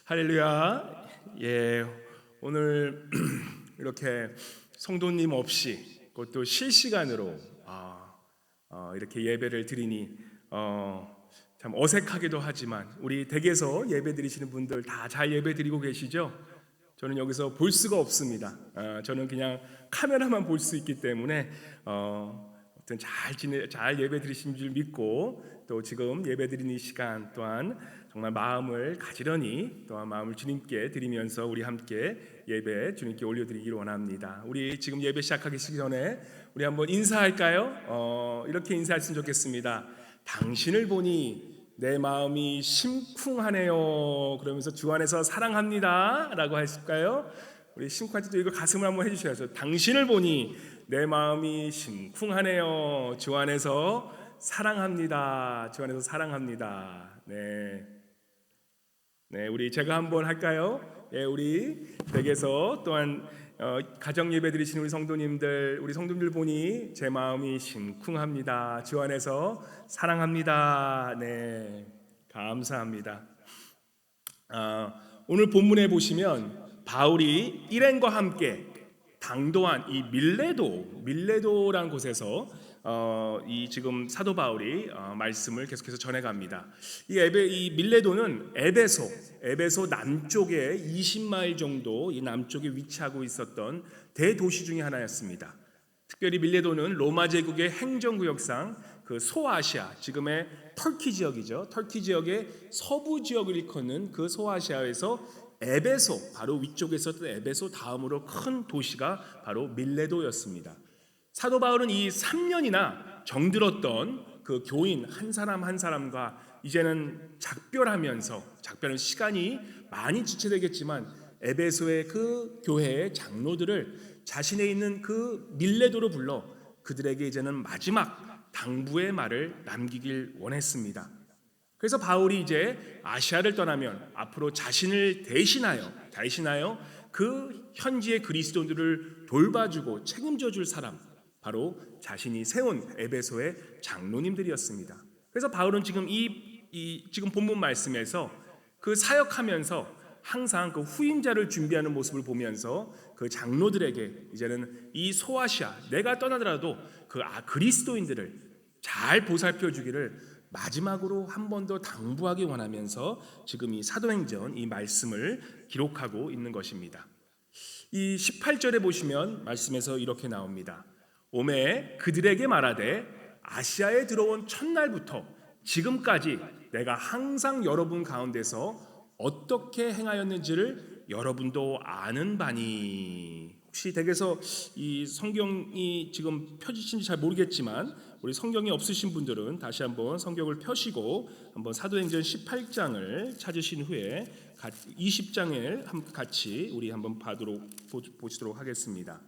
할렐루야. 예, 오늘 이렇게 성도님 없이 그것도 실시간으로 이렇게 예배를 드리니 참 어색하기도 하지만 우리 댁에서 예배 드리시는 분들 다 잘 예배 드리고 계시죠? 저는 여기서 볼 수가 없습니다. 저는 그냥 카메라만 볼 수 있기 때문에 아무튼 잘 예배 드리신 줄 믿고 또 지금 예배 드리는 이 시간 또한 정말 마음을 가지런히 또한 마음을 주님께 드리면서 우리 함께 예배 주님께 올려드리기를 원합니다. 우리 지금 예배 시작하기 전에 우리 한번 인사할까요? 이렇게 인사했으면 좋겠습니다. 당신을 보니 내 마음이 심쿵하네요. 그러면서 주 안에서 사랑합니다 라고 하실까요? 우리 심쿵할 때도 이거 가슴을 한번 해주셔야죠. 당신을 보니 내 마음이 심쿵하네요. 주 안에서 사랑합니다. 주 안에서 사랑합니다. 네, 우리 제가 한번 할까요? 예, 우리 댁에서 또한 가정 예배 드리시는 우리 성도님들 보니 제 마음이 심쿵합니다. 주 안에서 사랑합니다. 네, 감사합니다. 오늘 본문에 보시면 바울이 일행과 함께 당도한 이 밀레도라는 곳에서 이 지금 사도 바울이 말씀을 계속해서 전해갑니다. 이 밀레도는 에베소 남쪽에 20마일 정도 이 남쪽에 위치하고 있었던 대도시 중에 하나였습니다. 특별히 밀레도는 로마 제국의 행정구역상 그 소아시아, 지금의 터키 지역이죠. 터키 지역의 서부 지역을 일컫는 그 소아시아에서 에베소, 바로 위쪽에 있었던 에베소 다음으로 큰 도시가 바로 밀레도였습니다. 사도 바울은 이 3년이나 정들었던 그 교인 한 사람 한 사람과 이제는 작별은 시간이 많이 지체되겠지만 에베소의 그 교회의 장로들을 자신의 있는 그 밀레도로 불러 그들에게 이제는 마지막 당부의 말을 남기길 원했습니다. 그래서 바울이 이제 아시아를 떠나면 앞으로 자신을 대신하여 그 현지의 그리스도인들을 돌봐주고 책임져 줄 사람, 바로 자신이 세운 에베소의 장로님들이었습니다. 그래서 바울은 지금 지금 본문 말씀에서 그 사역하면서 항상 그 후임자를 준비하는 모습을 보면서 그 장로들에게 이제는 이 소아시아, 내가 떠나더라도 그 그리스도인들을 잘 보살펴 주기를 마지막으로 한 번 더 당부하기 원하면서 지금 이 사도행전 이 말씀을 기록하고 있는 것입니다. 이 18절에 보시면 말씀에서 이렇게 나옵니다. 오매 그들에게 말하되 아시아에 들어온 첫날부터 지금까지 내가 항상 여러분 가운데서 어떻게 행하였는지를 여러분도 아는 바니. 혹시 댁에서 이 성경이 지금 펴지신지 잘 모르겠지만 우리 성경이 없으신 분들은 다시 한번 성경을 펴시고 한번 사도행전 18장을 찾으신 후에 20장을 같이 우리 한번 보시도록 하겠습니다.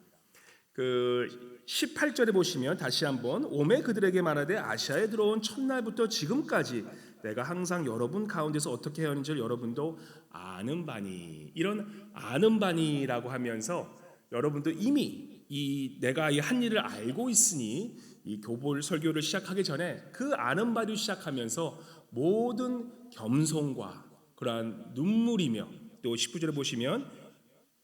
그 18절에 보시면 다시 한번 오매 그들에게 말하되 아시아에 들어온 첫날부터 지금까지 내가 항상 여러분 가운데서 어떻게 하는지를 여러분도 아는 바니. 이런 아는 바니라고 하면서 여러분도 이미 내가 이 한 일을 알고 있으니 이 교볼 설교를 시작하기 전에 그 아는 바를 시작하면서 모든 겸손과 그러한 눈물이며 또 19절에 보시면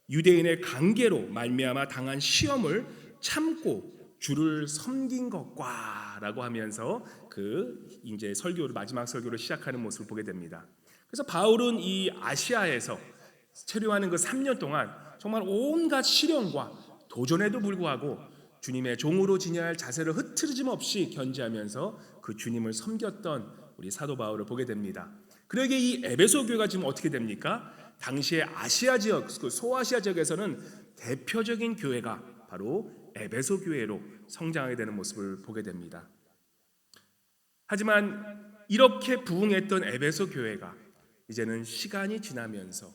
유대인의 관계로 말미암아 당한 시험을 참고 주를 섬긴 것과라고 하면서 그 이제 마지막 설교를 시작하는 모습을 보게 됩니다. 그래서 바울은 이 아시아에서 체류하는 그 3년 동안 정말 온갖 시련과 도전에도 불구하고 주님의 종으로 지녀야 할 자세를 흐트러짐 없이 견지하면서 그 주님을 섬겼던 우리 사도 바울을 보게 됩니다. 그러기에 이 에베소 교회가 지금 어떻게 됩니까? 당시의 아시아 지역, 그 소아시아 지역에서는 대표적인 교회가 바로 에베소 교회로 성장하게 되는 모습을 보게 됩니다. 하지만 이렇게 부흥했던 에베소 교회가 이제는 시간이 지나면서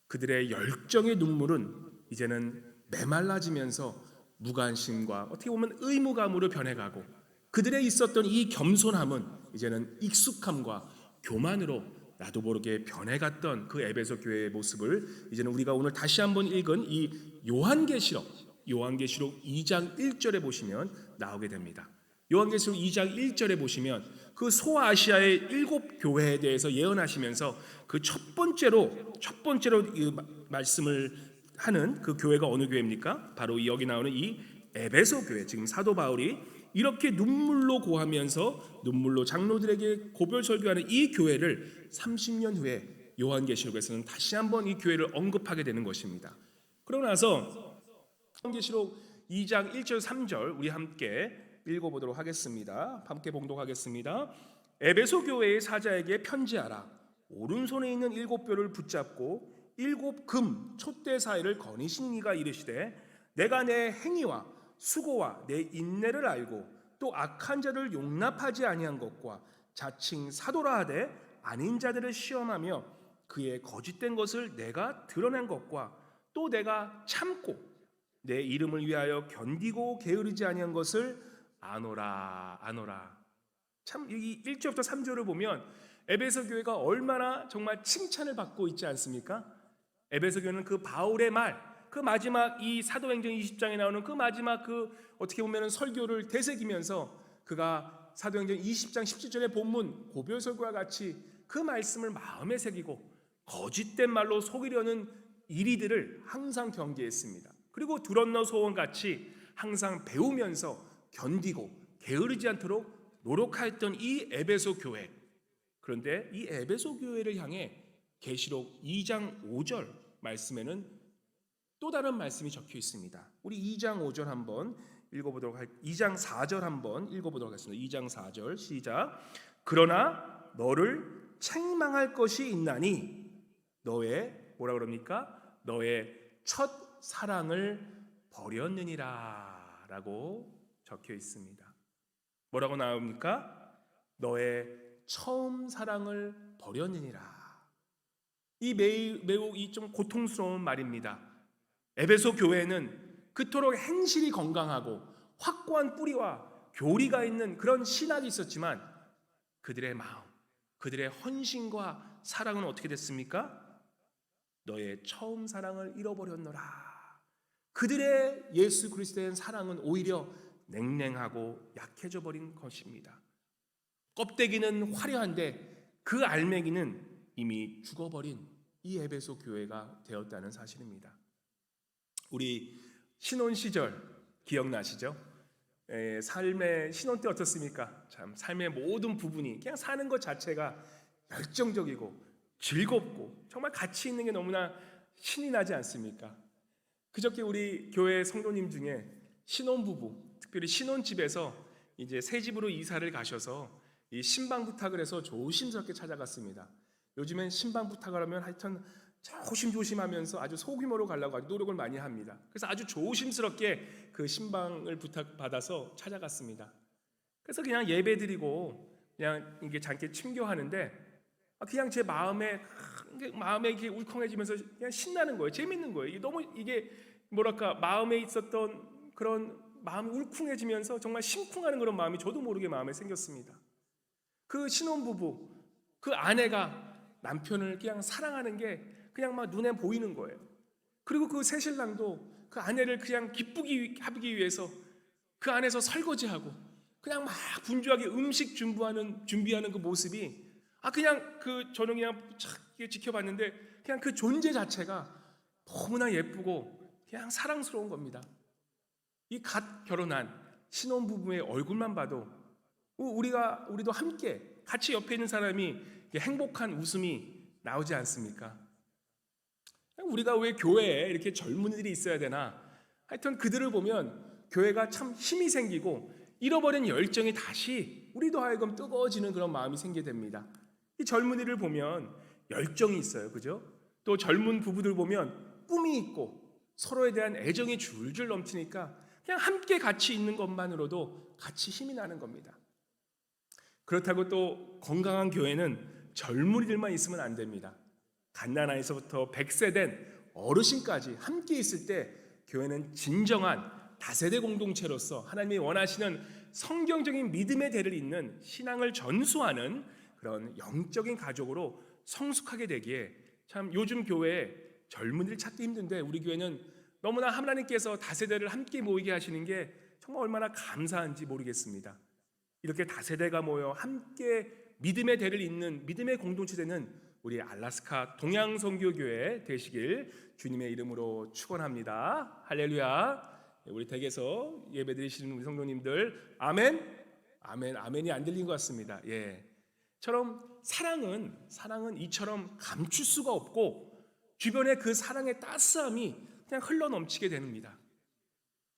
그들의 열정의 눈물은 이제는 메말라지면서 무관심과 어떻게 보면 의무감으로 변해가고 그들의 있었던 이 겸손함은 이제는 익숙함과 교만으로 나도 모르게 변해갔던 그 에베소 교회의 모습을 이제는 우리가 오늘 다시 한번 읽은 이 요한계시록 2장 1절에 보시면 나오게 됩니다. 요한계시록 2장 1절에 보시면 그 소아시아의 7교회에 대해서 예언하시면서 그 첫 번째로 이 말씀을 하는 그 교회가 어느 교회입니까? 바로 여기 나오는 이 에베소 교회. 지금 사도 바울이 이렇게 눈물로 고하면서 눈물로 장로들에게 고별 설교하는 이 교회를 30년 후에 요한계시록에서는 다시 한번 이 교회를 언급하게 되는 것입니다. 그러고 나서 요한계시록 2장 1절 3절 우리 함께 읽어보도록 하겠습니다. 함께 봉독하겠습니다. 에베소 교회의 사자에게 편지하라. 오른손에 있는 7뼈를 붙잡고 7금 촛대 사이를 거니신 이가 이르시되 내가 내 행위와 수고와 내 인내를 알고 또 악한 자를 용납하지 아니한 것과 자칭 사도라 하되 아닌 자들을 시험하며 그의 거짓된 것을 내가 드러낸 것과 또 내가 참고 내 이름을 위하여 견디고 게으르지 아니한 것을 아노라. 참 이 1절부터 3절을 보면 에베소 교회가 얼마나 정말 칭찬을 받고 있지 않습니까? 에베소 교회는 그 바울의 말, 그 마지막 이 사도행전 20장에 나오는 그 마지막 그 어떻게 보면 설교를 되새기면서 그가 사도행전 20장 17절의 본문 고별 설교와 같이 그 말씀을 마음에 새기고 거짓된 말로 속이려는 이리들을 항상 경계했습니다. 그리고 두런너 소원같이 항상 배우면서 견디고 게으르지 않도록 노력하였던 이 에베소 교회. 그런데 이 에베소 교회를 향해 계시록 2장 5절 말씀에는 또 다른 말씀이 적혀 있습니다. 우리 2장 5절 한번 읽어보도록 할게요. 2장 4절 한번 읽어보도록 하겠습니다. 2장 4절 시작. 그러나 너를 책망할 것이 있나니 너의 뭐라 그럽니까? 너의 첫 사랑을 버렸느니라 라고 적혀 있습니다. 뭐라고 나옵니까? 너의 처음 사랑을 버렸느니라. 이 매우 이 좀 고통스러운 말입니다. 에베소 교회는 그토록 행실이 건강하고 확고한 뿌리와 교리가 있는 그런 신학이 있었지만 그들의 마음, 그들의 헌신과 사랑은 어떻게 됐습니까? 너의 처음 사랑을 잃어버렸노라. 그들의 예수 그리스도에 대한 사랑은 오히려 냉랭하고 약해져 버린 것입니다. 껍데기는 화려한데 그 알맹이는 이미 죽어버린 이 에베소 교회가 되었다는 사실입니다. 우리 신혼 시절 기억나시죠? 삶의 신혼 때 어떻습니까? 참 삶의 모든 부분이 그냥 사는 것 자체가 열정적이고 즐겁고 정말 가치 있는 게 너무나 신이 나지 않습니까? 그저께 우리 교회 성도님 중에 신혼부부, 특별히 신혼집에서 이제 새 집으로 이사를 가셔서 이 신방 부탁을 해서 조심스럽게 찾아갔습니다. 요즘엔 신방 부탁을 하면 하여튼 조심조심하면서 아주 소규모로 가려고 아주 노력을 많이 합니다. 그래서 아주 조심스럽게 그 신방을 부탁받아서 찾아갔습니다. 그래서 그냥 예배드리고 그냥 이게 잠깐 침교하는데 그냥 제 마음에 이렇게 울컥해지면서 그냥 신나는 거예요. 재밌는 거예요. 너무 이게 뭐랄까 마음에 있었던 그런 마음이 울쿵해지면서 정말 심쿵하는 그런 마음이 저도 모르게 마음에 생겼습니다. 그 신혼부부, 그 아내가 남편을 그냥 사랑하는 게 그냥 막 눈에 보이는 거예요. 그리고 그 새신랑도 그 아내를 그냥 기쁘게 하기 위해서 그 안에서 설거지하고 그냥 막 분주하게 음식 준비하는 그 모습이 그냥 저는 그냥 착 지켜봤는데 그냥 그 존재 자체가 너무나 예쁘고 그냥 사랑스러운 겁니다. 이 갓 결혼한 신혼부부의 얼굴만 봐도 우리도 함께 같이 옆에 있는 사람이 행복한 웃음이 나오지 않습니까? 우리가 왜 교회에 이렇게 젊은이들이 있어야 되나? 하여튼 그들을 보면 교회가 참 힘이 생기고 잃어버린 열정이 다시 우리도 하여금 뜨거워지는 그런 마음이 생기게 됩니다. 이 젊은이를 보면 열정이 있어요. 그죠? 또 젊은 부부들 보면 꿈이 있고 서로에 대한 애정이 줄줄 넘치니까 그냥 함께 같이 있는 것만으로도 같이 힘이 나는 겁니다. 그렇다고 또 건강한 교회는 젊은이들만 있으면 안 됩니다. 갓난아이서부터 100세 된 어르신까지 함께 있을 때 교회는 진정한 다세대 공동체로서 하나님이 원하시는 성경적인 믿음의 대를 잇는 신앙을 전수하는 그런 영적인 가족으로 성숙하게 되기에 참 요즘 교회에 젊은이를 찾기 힘든데 우리 교회는 너무나 하나님께서 다세대를 함께 모이게 하시는 게 정말 얼마나 감사한지 모르겠습니다. 이렇게 다세대가 모여 함께 믿음의 대를 잇는 믿음의 공동체 되는 우리 알라스카 동양선교교회 되시길 주님의 이름으로 축원합니다. 할렐루야. 우리 댁에서 예배드리시는 우리 성도님들 아멘. 아멘. 아멘이 안 들린 것 같습니다. 예. 처럼 사랑은 이처럼 감출 수가 없고 주변에 그 사랑의 따스함이 그냥 흘러 넘치게 됩니다.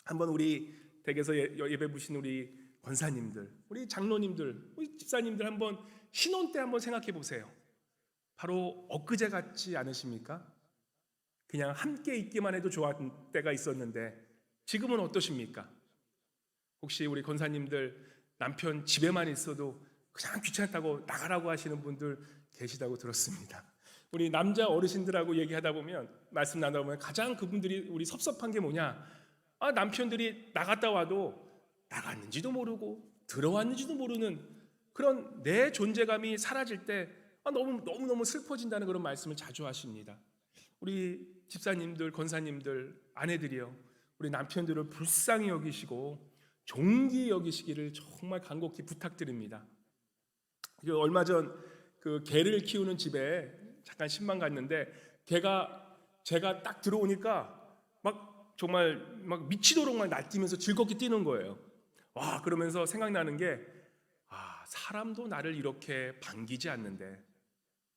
한번 우리 댁에서 예배 보신 우리 권사님들, 우리 장로님들, 우리 집사님들 한번 신혼 때 한번 생각해 보세요. 바로 엊그제 같지 않으십니까? 그냥 함께 있기만 해도 좋았던 때가 있었는데 지금은 어떠십니까? 혹시 우리 권사님들 남편 집에만 있어도 그냥 귀찮다고 나가라고 하시는 분들 계시다고 들었습니다. 우리 남자 어르신들하고 얘기하다 보면 말씀 나누다 보면 가장 그분들이 우리 섭섭한 게 뭐냐? 남편들이 나갔다 와도 나갔는지도 모르고 들어왔는지도 모르는 그런 내 존재감이 사라질 때 너무 슬퍼진다는 그런 말씀을 자주 하십니다. 우리 집사님들, 권사님들, 아내들이요, 우리 남편들을 불쌍히 여기시고 존귀히 여기시기를 정말 간곡히 부탁드립니다. 얼마 전 그 개를 키우는 집에 잠깐 신방 갔는데 제가 딱 들어오니까 정말 미치도록 날뛰면서 즐겁게 뛰는 거예요. 와, 그러면서 생각나는 게 사람도 나를 이렇게 반기지 않는데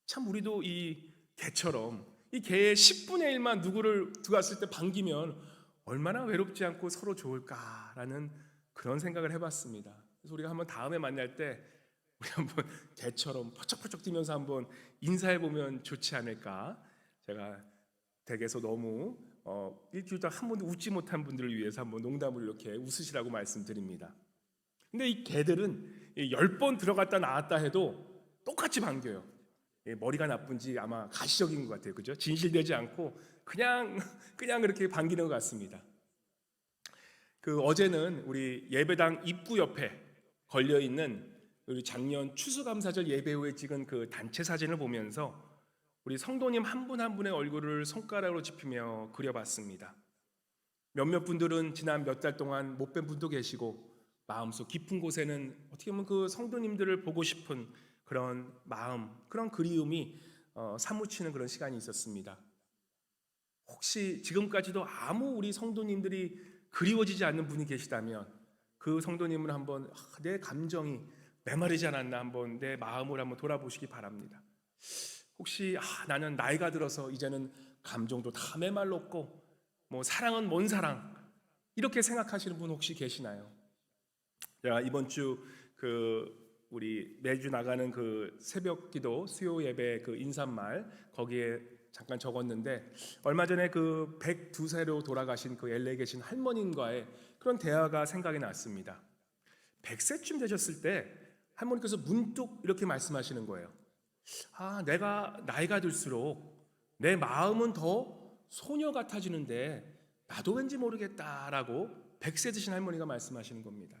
참 우리도 이 개처럼 이 개의 10분의 1만 누구를 들어왔을 때 반기면 얼마나 외롭지 않고 서로 좋을까라는 그런 생각을 해봤습니다. 그래서 우리가 한번 다음에 만날 때 우리 한번 개처럼 퍼쩍퍼쩍 뛰면서 한번 인사해보면 좋지 않을까. 제가 댁에서 너무 일주일 동안 한 번도 웃지 못한 분들을 위해서 한번 농담으로 이렇게 웃으시라고 말씀드립니다. 근데 이 개들은 10번 들어갔다 나왔다 해도 똑같이 반겨요. 머리가 나쁜지 아마 가시적인 것 같아요. 그죠? 진실되지 않고 그냥 그렇게 반기는 것 같습니다. 어제는 우리 예배당 입구 옆에 걸려 있는 우리 작년 추수감사절 예배 후에 찍은 그 단체 사진을 보면서 우리 성도님 한 분 한 분의 얼굴을 손가락으로 짚으며 그려봤습니다. 몇몇 분들은 지난 몇 달 동안 못 뵌 분도 계시고 마음속 깊은 곳에는 어떻게 보면 그 성도님들을 보고 싶은 그런 마음, 그런 그리움이 사무치는 그런 시간이 있었습니다. 혹시 지금까지도 아무 우리 성도님들이 그리워지지 않는 분이 계시다면 그 성도님을 한번 내 감정이 메마르지 않았나 한번 내 마음을 한번 돌아보시기 바랍니다. 혹시 나는 나이가 들어서 이제는 감정도 다 메말랐고 사랑은 뭔 사랑 이렇게 생각하시는 분 혹시 계시나요? 제가 이번 주 우리 매주 나가는 그 새벽기도 수요 예배 그 인사말 거기에 잠깐 적었는데 얼마 전에 그 102세로 돌아가신 그 LA에 계신 할머님과의 그런 대화가 생각이 났습니다. 100세쯤 되셨을 때 할머니께서 문득 이렇게 말씀하시는 거예요. 내가 나이가 들수록 내 마음은 더 소녀 같아지는데 나도 왠지 모르겠다라고 100세 드신 할머니가 말씀하시는 겁니다.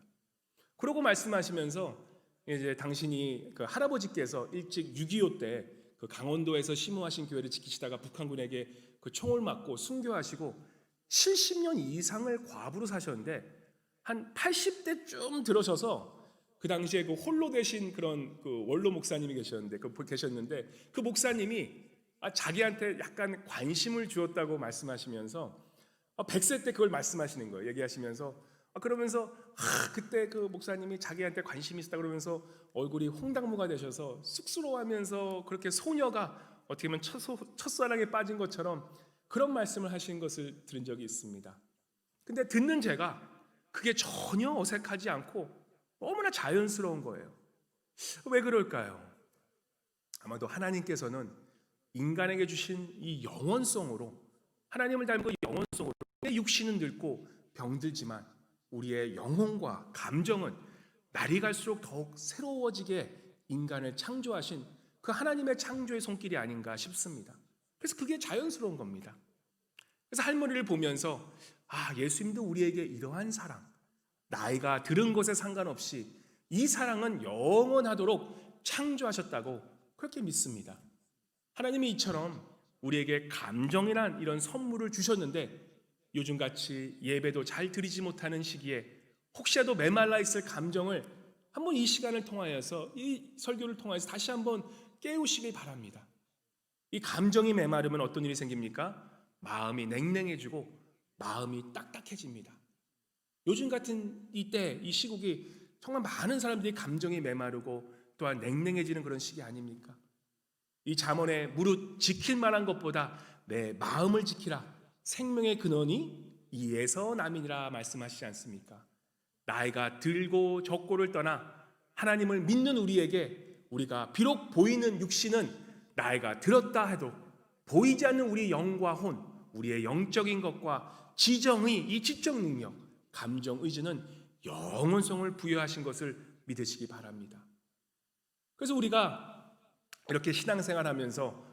그러고 말씀하시면서 이제 당신이 그 할아버지께서 일찍 6.25 때 그 강원도에서 심우하신 교회를 지키시다가 북한군에게 그 총을 맞고 순교하시고 70년 이상을 과부로 사셨는데 한 80대쯤 들어서서 그 당시에 그 홀로 되신 그런 그 원로 목사님이 계셨는데 그 목사님이 자기한테 약간 관심을 주었다고 말씀하시면서 100세 때 그걸 말씀하시는 거예요. 얘기하시면서 그러면서 그때 그 목사님이 자기한테 관심이 있었다 그러면서 얼굴이 홍당무가 되셔서 쑥스러워하면서 그렇게 소녀가 어떻게 보면 첫사랑에 빠진 것처럼 그런 말씀을 하신 것을 들은 적이 있습니다. 근데 듣는 제가 그게 전혀 어색하지 않고 너무나 자연스러운 거예요. 왜 그럴까요? 아마도 하나님께서는 인간에게 주신 이 영원성으로 하나님을 닮은 영원성으로 내 육신은 늙고 병들지만 우리의 영혼과 감정은 날이 갈수록 더욱 새로워지게 인간을 창조하신 그 하나님의 창조의 손길이 아닌가 싶습니다. 그래서 그게 자연스러운 겁니다. 그래서 할머니를 보면서 예수님도 우리에게 이러한 사랑, 나이가 들은 것에 상관없이 이 사랑은 영원하도록 창조하셨다고 그렇게 믿습니다. 하나님이 이처럼 우리에게 감정이란 이런 선물을 주셨는데 요즘같이 예배도 잘 드리지 못하는 시기에 혹시라도 메말라 있을 감정을 한번 이 시간을 통하여서 이 설교를 통하여서 다시 한번 깨우시길 바랍니다. 이 감정이 메마르면 어떤 일이 생깁니까? 마음이 냉랭해지고 마음이 딱딱해집니다. 요즘 같은 이때 이 시국이 정말 많은 사람들이 감정이 메마르고 또한 냉랭해지는 그런 시기 아닙니까? 이 잠언에 무릇 지킬 만한 것보다 내 마음을 지키라. 생명의 근원이 이에서 남이니라 말씀하시지 않습니까? 나이가 들고 적고를 떠나 하나님을 믿는 우리에게 우리가 비록 보이는 육신은 나이가 들었다 해도 보이지 않는 우리 영과 혼, 우리의 영적인 것과 지정의, 이 지적 능력, 감정 의지는 영원성을 부여하신 것을 믿으시기 바랍니다. 그래서 우리가 이렇게 신앙생활하면서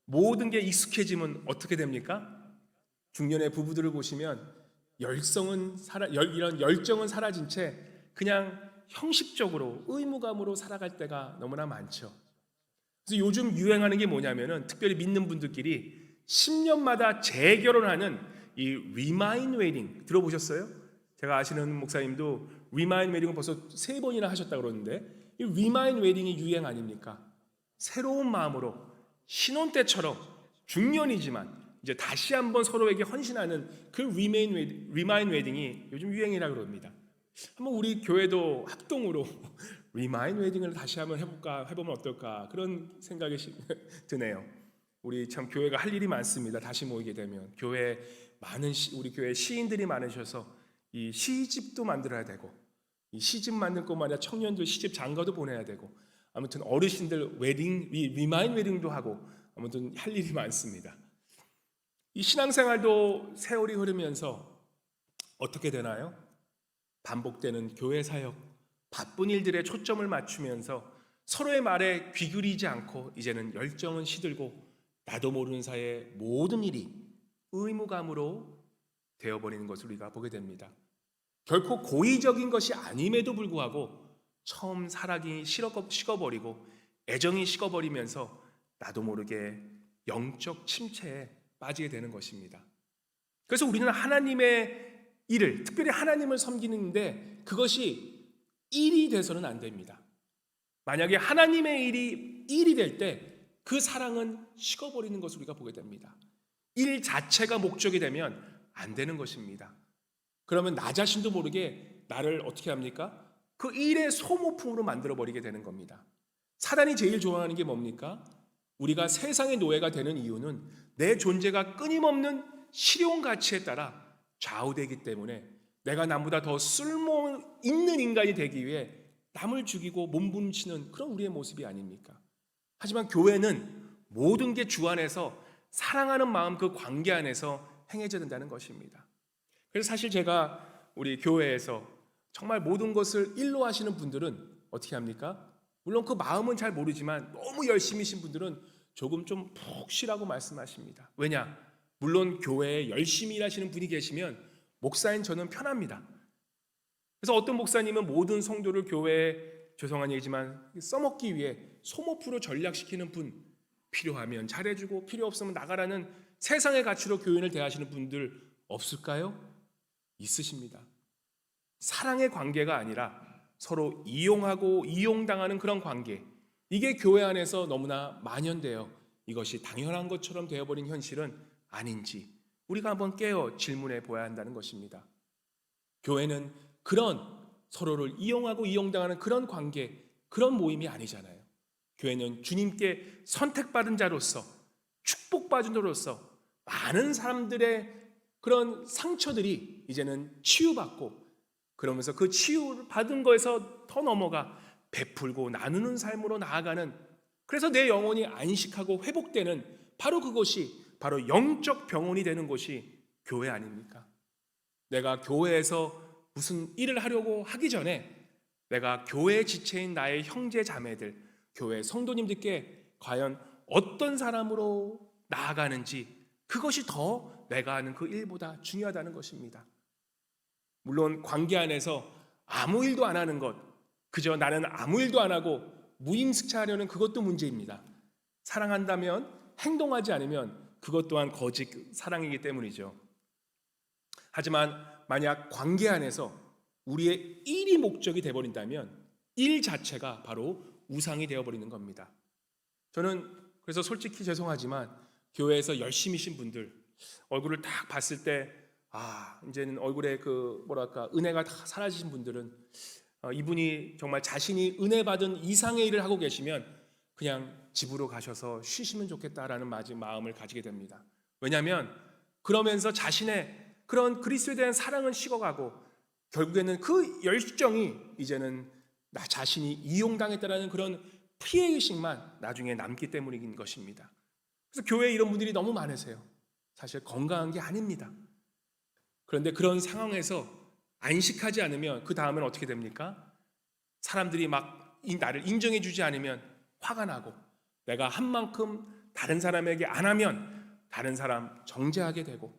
모든 게 익숙해지면 어떻게 됩니까? 중년의 부부들을 보시면 이런 열정은 사라진 채 그냥 형식적으로 의무감으로 살아갈 때가 너무나 많죠. 그래서 요즘 유행하는 게 뭐냐면은 특별히 믿는 분들끼리 10년마다 재결혼하는 이 리마인드 웨딩 들어보셨어요? 제가 아시는 목사님도 리마인드 웨딩을 벌써 3번이나 하셨다고 그러는데 이 리마인드 웨딩이 유행 아닙니까? 새로운 마음으로 신혼 때처럼 중년이지만 이제 다시 한번 서로에게 헌신하는 그 리마인드 웨딩이 요즘 유행이라고 그럽니다. 한번 우리 교회도 합동으로 리마인드 웨딩을 다시 한번 해보면 어떨까 그런 생각이 드네요. 우리 참 교회가 할 일이 많습니다. 다시 모이게 되면 우리 교회 시인들이 많으셔서 이 시집도 만들어야 되고 이 시집 만들 것만 아니라 청년들 시집 장가도 보내야 되고 아무튼 어르신들 리마인드 웨딩도 하고 아무튼 할 일이 많습니다. 이 신앙생활도 세월이 흐르면서 어떻게 되나요? 반복되는 교회 사역, 바쁜 일들에 초점을 맞추면서 서로의 말에 귀 기울이지 않고 이제는 열정은 시들고 나도 모르는 사이에 모든 일이 의무감으로 되어버리는 것을 우리가 보게 됩니다. 결코 고의적인 것이 아님에도 불구하고 처음 사랑이 식어버리고 애정이 식어버리면서 나도 모르게 영적 침체에 빠지게 되는 것입니다. 그래서 우리는 하나님의 일을, 특별히 하나님을 섬기는데 그것이 일이 돼서는 안 됩니다. 만약에 하나님의 일이 될 때 그 사랑은 식어버리는 것을 우리가 보게 됩니다. 일 자체가 목적이 되면 안 되는 것입니다. 그러면 나 자신도 모르게 나를 어떻게 합니까? 그 일의 소모품으로 만들어버리게 되는 겁니다. 사단이 제일 좋아하는 게 뭡니까? 우리가 세상의 노예가 되는 이유는 내 존재가 끊임없는 실용 가치에 따라 좌우되기 때문에 내가 남보다 더 쓸모 있는 인간이 되기 위해 남을 죽이고 몸부림치는 그런 우리의 모습이 아닙니까? 하지만 교회는 모든 게 주 안에서 사랑하는 마음 그 관계 안에서 행해져야 된다는 것입니다. 그래서 사실 제가 우리 교회에서 정말 모든 것을 일로 하시는 분들은 어떻게 합니까? 물론 그 마음은 잘 모르지만 너무 열심히신 분들은 조금 좀 푹 쉬라고 말씀하십니다. 왜냐? 물론 교회에 열심히 일하시는 분이 계시면 목사인 저는 편합니다. 그래서 어떤 목사님은 모든 성도를 교회에 죄송한 얘기지만 써먹기 위해 소모프로 전략시키는 분, 필요하면 잘해주고 필요 없으면 나가라는 세상의 가치로 교인을 대하시는 분들 없을까요? 있으십니다. 사랑의 관계가 아니라 서로 이용하고 이용당하는 그런 관계, 이게 교회 안에서 너무나 만연되어 이것이 당연한 것처럼 되어버린 현실은 아닌지 우리가 한번 깨어 질문해 보아야 한다는 것입니다. 교회는 그런 서로를 이용하고 이용당하는 그런 관계, 그런 모임이 아니잖아요. 교회는 주님께 선택받은 자로서 축복받은 자로서 많은 사람들의 그런 상처들이 이제는 치유받고 그러면서 그 치유를 받은 거에서 더 넘어가 베풀고 나누는 삶으로 나아가는, 그래서 내 영혼이 안식하고 회복되는 바로 그것이 바로 영적 병원이 되는 곳이 교회 아닙니까? 내가 교회에서 무슨 일을 하려고 하기 전에 내가 교회 지체인 나의 형제 자매들, 교회 성도님들께 과연 어떤 사람으로 나아가는지, 그것이 더 내가 하는 그 일보다 중요하다는 것입니다. 물론 관계 안에서 아무 일도 안 하는 것, 그저 나는 아무 일도 안 하고 무임승차하려는 그것도 문제입니다. 사랑한다면 행동하지 않으면 그것 또한 거짓 사랑이기 때문이죠. 하지만 만약 관계 안에서 우리의 일이 목적이 되어버린다면 일 자체가 바로 우상이 되어버리는 겁니다. 저는 그래서 솔직히 죄송하지만 교회에서 열심히신 분들 얼굴을 딱 봤을 때 이제는 얼굴에 은혜가 다 사라지신 분들은 이분이 정말 자신이 은혜 받은 이상의 일을 하고 계시면 그냥 집으로 가셔서 쉬시면 좋겠다라는 마음을 가지게 됩니다. 왜냐하면 그러면서 자신의 그런 그리스도에 대한 사랑은 식어가고 결국에는 그 열정이 이제는 나 자신이 이용당했다라는 그런 피해의식만 나중에 남기 때문인 것입니다. 그래서 교회에 이런 분들이 너무 많으세요. 사실 건강한 게 아닙니다. 그런데 그런 상황에서 안식하지 않으면 그 다음은 어떻게 됩니까? 사람들이 막 나를 인정해 주지 않으면 화가 나고, 내가 한 만큼 다른 사람에게 안 하면 다른 사람 정죄하게 되고,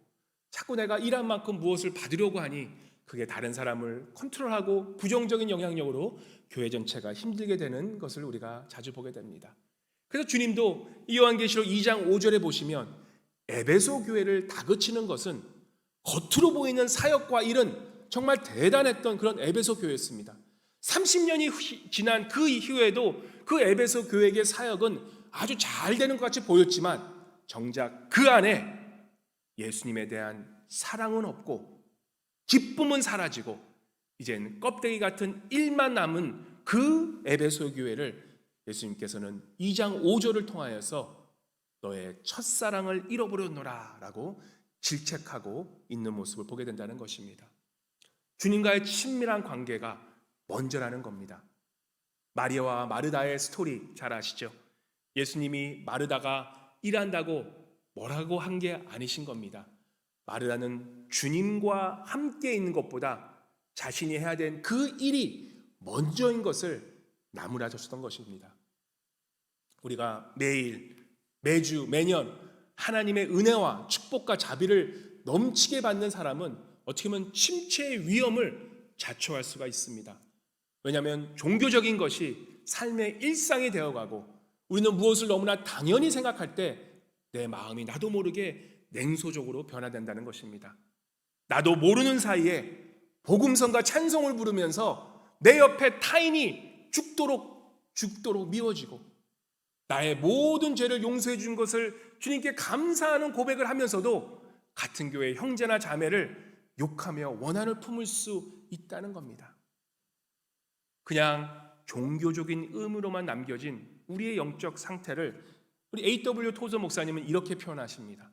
자꾸 내가 일한 만큼 무엇을 받으려고 하니 그게 다른 사람을 컨트롤하고 부정적인 영향력으로 교회 전체가 힘들게 되는 것을 우리가 자주 보게 됩니다. 그래서 주님도 이 요한계시록 2장 5절에 보시면 에베소 교회를 다그치는 것은 겉으로 보이는 사역과 일은 정말 대단했던 그런 에베소 교회였습니다. 30년이 지난 그 이후에도 그 에베소 교회의 사역은 아주 잘 되는 것 같이 보였지만 정작 그 안에 예수님에 대한 사랑은 없고 기쁨은 사라지고 이젠 껍데기 같은 일만 남은 그 에베소 교회를 예수님께서는 2장 5절을 통하여서 너의 첫사랑을 잃어버렸노라 라고 질책하고 있는 모습을 보게 된다는 것입니다. 주님과의 친밀한 관계가 먼저라는 겁니다. 마리아와 마르다의 스토리 잘 아시죠? 예수님이 마르다가 일한다고 뭐라고 한 게 아니신 겁니다. 마르다는 주님과 함께 있는 것보다 자신이 해야 된 그 일이 먼저인 것을 나무라졌던 것입니다. 우리가 매일, 매주, 매년 하나님의 은혜와 축복과 자비를 넘치게 받는 사람은 어떻게 보면 침체의 위험을 자초할 수가 있습니다. 왜냐하면 종교적인 것이 삶의 일상이 되어가고 우리는 무엇을 너무나 당연히 생각할 때 내 마음이 나도 모르게 냉소적으로 변화된다는 것입니다. 나도 모르는 사이에 복음성과 찬송을 부르면서 내 옆에 타인이 죽도록 미워지고 나의 모든 죄를 용서해 준 것을 주님께 감사하는 고백을 하면서도 같은 교회의 형제나 자매를 욕하며 원한을 품을 수 있다는 겁니다. 그냥 종교적인 의무로만 남겨진 우리의 영적 상태를 우리 A.W. 토저 목사님은 이렇게 표현하십니다.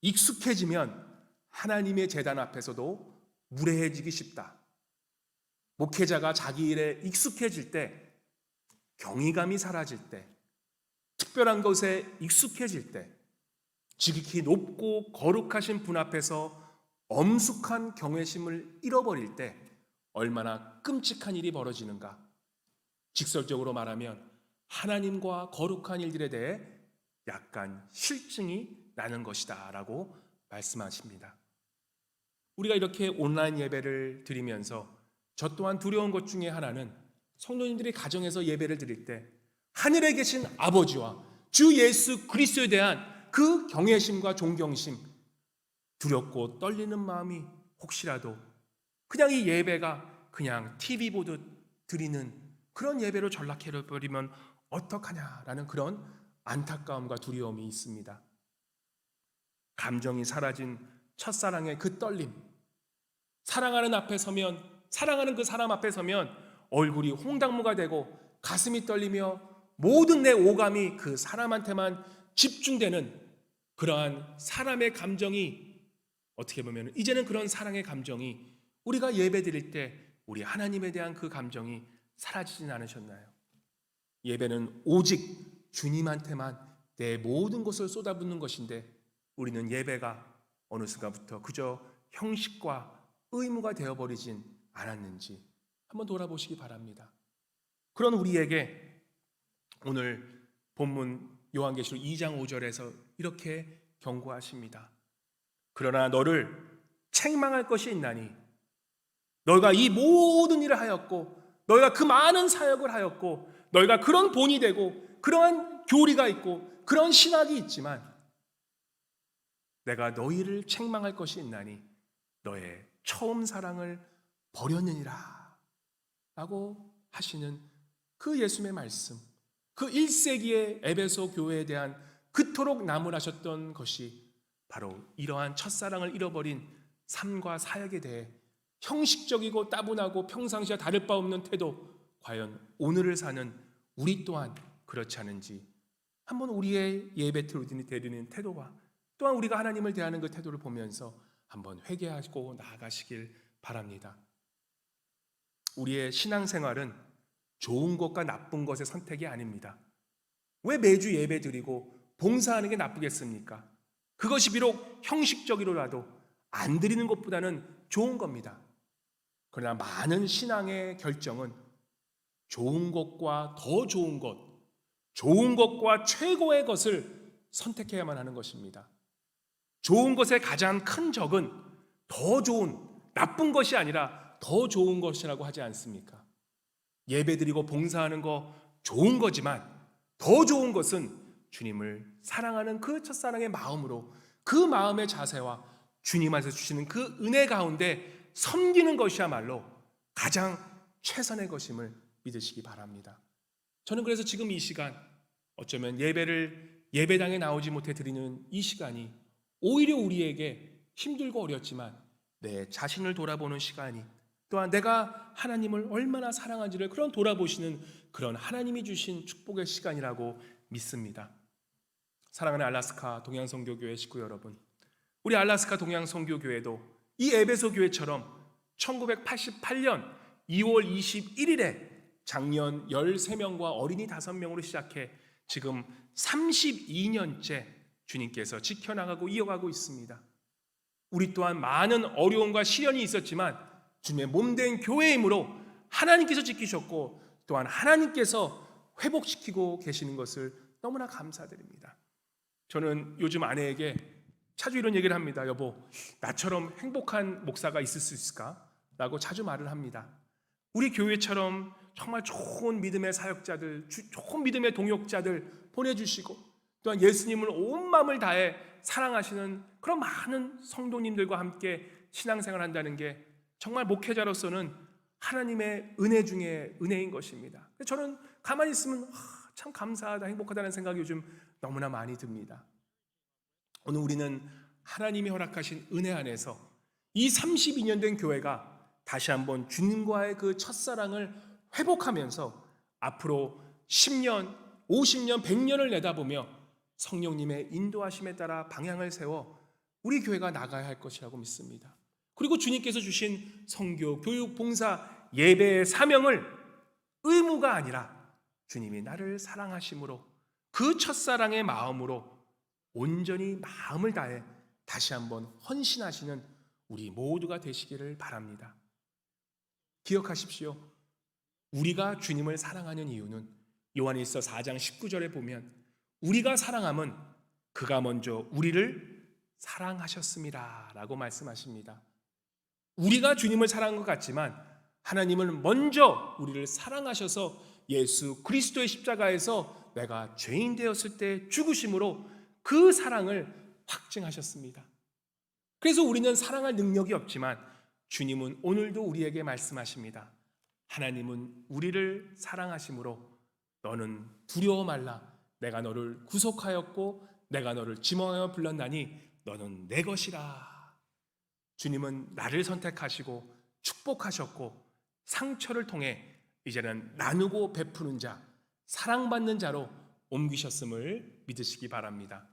익숙해지면 하나님의 제단 앞에서도 무례해지기 쉽다. 목회자가 자기 일에 익숙해질 때, 경이감이 사라질 때, 특별한 것에 익숙해질 때, 지극히 높고 거룩하신 분 앞에서 엄숙한 경외심을 잃어버릴 때 얼마나 끔찍한 일이 벌어지는가. 직설적으로 말하면 하나님과 거룩한 일들에 대해 약간 실증이 나는 것이다 라고 말씀하십니다. 우리가 이렇게 온라인 예배를 드리면서 저 또한 두려운 것 중에 하나는 성도님들이 가정에서 예배를 드릴 때 하늘에 계신 아버지와 주 예수 그리스도에 대한 그 경외심과 존경심, 두렵고 떨리는 마음이 혹시라도 그냥 이 예배가 그냥 TV 보듯 드리는 그런 예배로 전락해버리면 어떡하냐라는 그런 안타까움과 두려움이 있습니다. 감정이 사라진 첫사랑의 그 떨림, 사랑하는 그 사람 앞에 서면 얼굴이 홍당무가 되고 가슴이 떨리며 모든 내 오감이 그 사람한테만 집중되는 그러한 사람의 감정이 어떻게 보면 이제는 그런 사랑의 감정이 우리가 예배 드릴 때 우리 하나님에 대한 그 감정이 사라지진 않으셨나요? 예배는 오직 주님한테만 내 모든 것을 쏟아붓는 것인데 우리는 예배가 어느 순간부터 그저 형식과 의무가 되어버리진 않았는지 한번 돌아보시기 바랍니다. 그런 우리에게 오늘 본문 요한계시록 2장 5절에서 이렇게 경고하십니다. 그러나 너를 책망할 것이 있나니 너희가 이 모든 일을 하였고 너희가 그 많은 사역을 하였고 너희가 그런 본이 되고 그러한 교리가 있고 그런 신학이 있지만 내가 너희를 책망할 것이 있나니 너의 처음 사랑을 버렸느니라 라고 하시는 그 예수님의 말씀, 그 1세기의 에베소 교회에 대한 그토록 나무라셨던 것이 바로 이러한 첫사랑을 잃어버린 삶과 사역에 대해 형식적이고 따분하고 평상시와 다를 바 없는 태도, 과연 오늘을 사는 우리 또한 그렇지 않은지 한번 우리의 예배 드리는 태도와 또한 우리가 하나님을 대하는 그 태도를 보면서 한번 회개하고 나아가시길 바랍니다. 우리의 신앙생활은 좋은 것과 나쁜 것의 선택이 아닙니다. 왜 매주 예배 드리고 봉사하는 게 나쁘겠습니까? 그것이 비록 형식적이로라도 안 드리는 것보다는 좋은 겁니다. 그러나 많은 신앙의 결정은 좋은 것과 더 좋은 것, 좋은 것과 최고의 것을 선택해야만 하는 것입니다. 좋은 것의 가장 큰 적은 더 좋은, 나쁜 것이 아니라 더 좋은 것이라고 하지 않습니까? 예배드리고 봉사하는 거 좋은 거지만 더 좋은 것은 주님을 사랑하는 그 첫사랑의 마음으로 그 마음의 자세와 주님 안에서 주시는 그 은혜 가운데 섬기는 것이야말로 가장 최선의 것임을 믿으시기 바랍니다. 저는 그래서 지금 이 시간 어쩌면 예배당에 나오지 못해 드리는 이 시간이 오히려 우리에게 힘들고 어렵지만 내 자신을 돌아보는 시간이, 또한 내가 하나님을 얼마나 사랑한지를 그런 돌아보시는 그런 하나님이 주신 축복의 시간이라고 믿습니다. 사랑하는 알라스카 동양선교교회 식구 여러분, 우리 알라스카 동양선교교회도 이 에베소 교회처럼 1988년 2월 21일에 장년 13명과 어린이 5명으로 시작해 지금 32년째 주님께서 지켜나가고 이어가고 있습니다. 우리 또한 많은 어려움과 시련이 있었지만 주님의 몸된 교회이므로 하나님께서 지키셨고 또한 하나님께서 회복시키고 계시는 것을 너무나 감사드립니다. 저는 요즘 아내에게 자주 이런 얘기를 합니다. 여보, 나처럼 행복한 목사가 있을 수 있을까? 라고 자주 말을 합니다. 우리 교회처럼 정말 좋은 믿음의 사역자들, 좋은 믿음의 동역자들 보내주시고 또한 예수님을 온 마음을 다해 사랑하시는 그런 많은 성도님들과 함께 신앙생활을 한다는 게 정말 목회자로서는 하나님의 은혜 중에 은혜인 것입니다. 저는 가만히 있으면 참 감사하다, 행복하다는 생각이 요즘 너무나 많이 듭니다. 오늘 우리는 하나님이 허락하신 은혜 안에서 이 32년 된 교회가 다시 한번 주님과의 그 첫사랑을 회복하면서 앞으로 10년, 50년, 100년을 내다보며 성령님의 인도하심에 따라 방향을 세워 우리 교회가 나가야 할 것이라고 믿습니다. 그리고 주님께서 주신 선교, 교육, 봉사, 예배의 사명을 의무가 아니라 주님이 나를 사랑하심으로 그 첫사랑의 마음으로 온전히 마음을 다해 다시 한번 헌신하시는 우리 모두가 되시기를 바랍니다. 기억하십시오. 우리가 주님을 사랑하는 이유는 요한일서 4장 19절에 보면 우리가 사랑함은 그가 먼저 우리를 사랑하셨습니다 라고 말씀하십니다. 우리가 주님을 사랑한 것 같지만 하나님은 먼저 우리를 사랑하셔서 예수 그리스도의 십자가에서 내가 죄인 되었을 때 죽으심으로 그 사랑을 확증하셨습니다. 그래서 우리는 사랑할 능력이 없지만 주님은 오늘도 우리에게 말씀하십니다. 하나님은 우리를 사랑하심으로 너는 두려워 말라. 내가 너를 구속하였고 내가 너를 지명하여 불렀나니 너는 내 것이라. 주님은 나를 선택하시고 축복하셨고 상처를 통해 이제는 나누고 베푸는 자, 사랑받는 자로 옮기셨음을 믿으시기 바랍니다.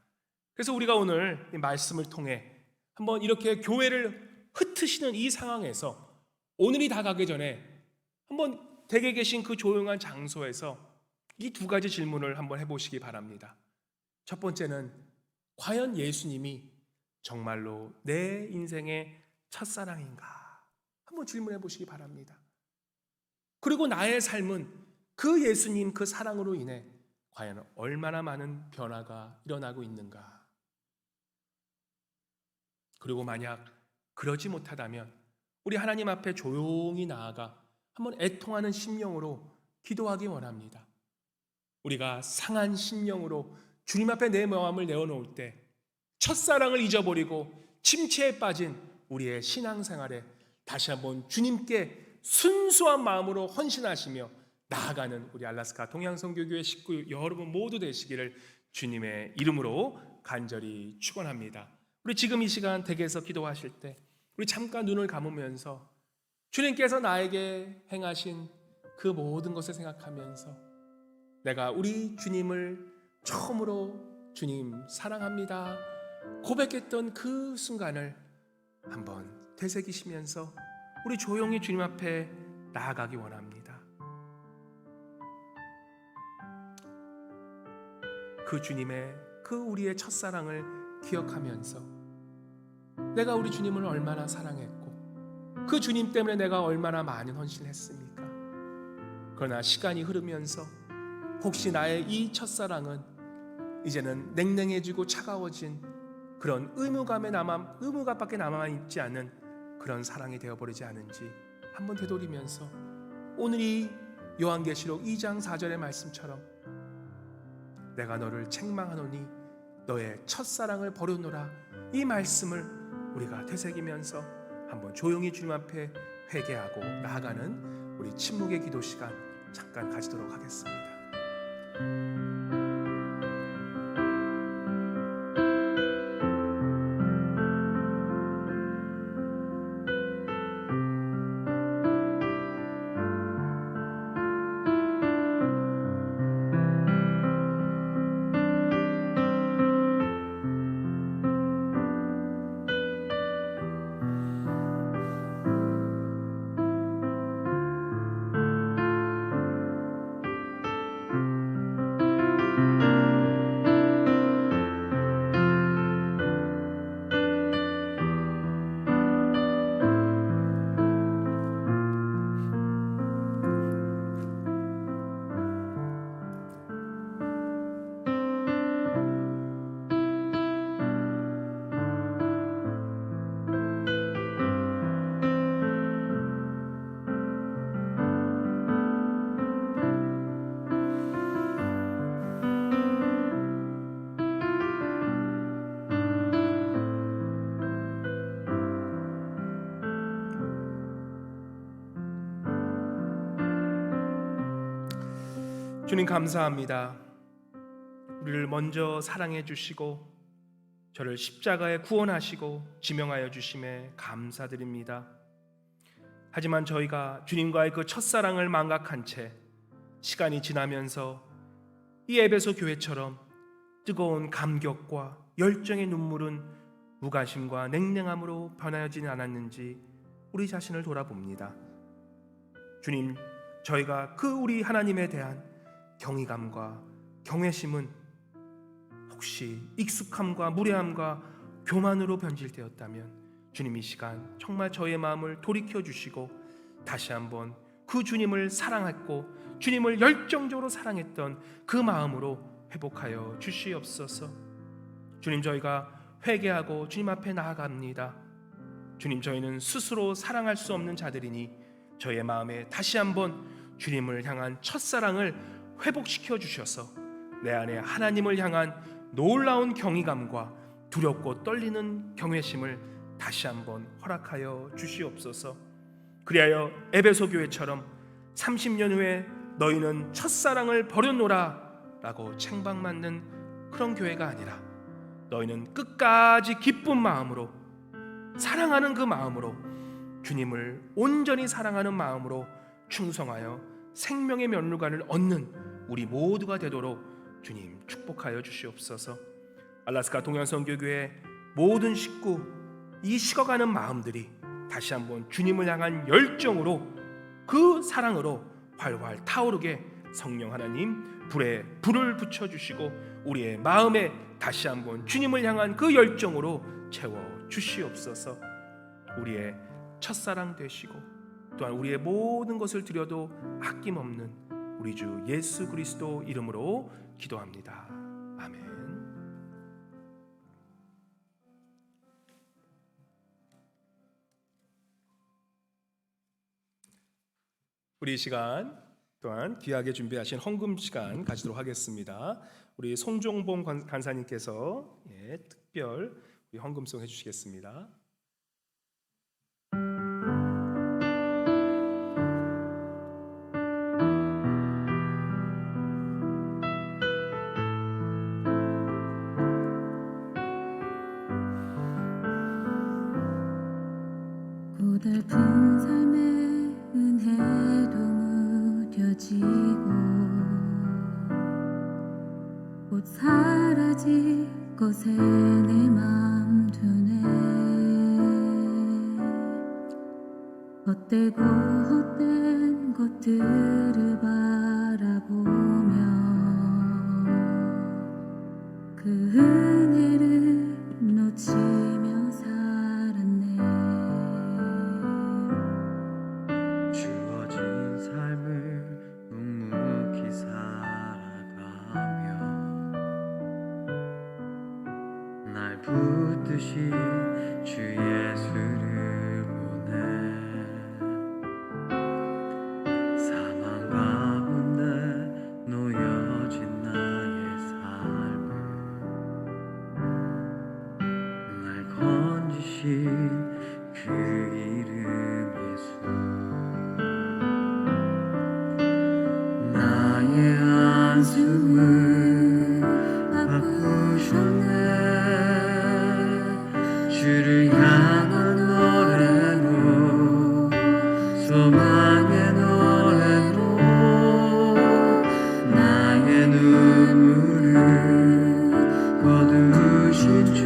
그래서 우리가 오늘 이 말씀을 통해 한번 이렇게 교회를 흩으시는 이 상황에서 오늘이 다가기 전에 한번 댁에 계신 그 조용한 장소에서 이 2가지 질문을 한번 해보시기 바랍니다. 첫 번째는 과연 예수님이 정말로 내 인생의 첫사랑인가? 한번 질문해 보시기 바랍니다. 그리고 나의 삶은 그 예수님 그 사랑으로 인해 과연 얼마나 많은 변화가 일어나고 있는가? 그리고 만약 그러지 못하다면 우리 하나님 앞에 조용히 나아가 한번 애통하는 심령으로 기도하기 원합니다. 우리가 상한 심령으로 주님 앞에 내 마음을 내어놓을 때 첫사랑을 잊어버리고 침체에 빠진 우리의 신앙생활에 다시 한번 주님께 순수한 마음으로 헌신하시며 나아가는 우리 알라스카 동양선교교회 식구 여러분 모두 되시기를 주님의 이름으로 간절히 축원합니다. 우리 지금 이 시간 댁에서 기도하실 때 우리 잠깐 눈을 감으면서 주님께서 나에게 행하신 그 모든 것을 생각하면서 내가 우리 주님을 처음으로 주님 사랑합니다 고백했던 그 순간을 한번 되새기시면서 우리 조용히 주님 앞에 나아가기 원합니다. 그 주님의 그 우리의 첫사랑을 기억하면서 내가 우리 주님을 얼마나 사랑했고 그 주님 때문에 내가 얼마나 많은 헌신을 했습니까? 그러나 시간이 흐르면서 혹시 나의 이 첫사랑은 이제는 냉랭해지고 차가워진 그런 의무감밖에 남아있지 않은 그런 사랑이 되어버리지 않은지 한번 되돌이면서 오늘 이 요한계시록 2장 4절의 말씀처럼 내가 너를 책망하노니 너의 첫사랑을 버려놓으라, 이 말씀을 우리가 되새기면서 한번 조용히 주님 앞에 회개하고 나아가는 우리 침묵의 기도 시간 잠깐 가지도록 하겠습니다. 주님 감사합니다. 우리를 먼저 사랑해 주시고 저를 십자가에 구원하시고 지명하여 주심에 감사드립니다. 하지만 저희가 주님과의 그 첫사랑을 망각한 채 시간이 지나면서 이 에베소 교회처럼 뜨거운 감격과 열정의 눈물은 무관심과 냉랭함으로 변하지는 않았는지 우리 자신을 돌아봅니다. 주님, 저희가 그 우리 하나님에 대한 경이감과 경외심은 혹시 익숙함과 무례함과 교만으로 변질되었다면 주님 이 시간 정말 저의 마음을 돌이켜 주시고 다시 한번 그 주님을 사랑했고 주님을 열정적으로 사랑했던 그 마음으로 회복하여 주시옵소서. 주님, 저희가 회개하고 주님 앞에 나아갑니다. 주님, 저희는 스스로 사랑할 수 없는 자들이니 저의 마음에 다시 한번 주님을 향한 첫사랑을 회복시켜 주셔서 내 안에 하나님을 향한 놀라운 경이감과 두렵고 떨리는 경외심을 다시 한번 허락하여 주시옵소서. 그리하여 에베소 교회처럼 30년 후에 너희는 첫사랑을 버렸노라 라고 책망받는 그런 교회가 아니라 너희는 끝까지 기쁜 마음으로 사랑하는 그 마음으로 주님을 온전히 사랑하는 마음으로 충성하여 생명의 면류관을 얻는 우리 모두가 되도록 주님 축복하여 주시옵소서. 알라스카 동양선교교회 모든 식구, 이 식어가는 마음들이 다시 한번 주님을 향한 열정으로 그 사랑으로 활활 타오르게 성령 하나님 불을 붙여주시고 우리의 마음에 다시 한번 주님을 향한 그 열정으로 채워 주시옵소서. 우리의 첫사랑 되시고 또한 우리의 모든 것을 드려도 아낌없는 우리 주 예수 그리스도 이름으로 기도합니다. 아멘. 우리 시간 또한 귀하게 준비하신 헌금 시간 가지도록 하겠습니다. 우리 송종봉 간사님께서 특별 우리 헌금송 해주시겠습니다. 어설픈 삶의 은혜도 무뎌지고 곧 사라질 것에 내 맘 두네. 헛되고 헛된 것들을 바라보며 그 은혜를 놓치며 살았네. 주어진 삶을 묵묵히 살아가며 날 붙드신 주 예수를 보내. 사망 가운데 놓여진 나의 삶을 날 건지신 그 이름 예수. 나의 안숨을 바꾸셨네. 주를 향한 노래로, 소망의 노래로 나의 눈물을 거두신 주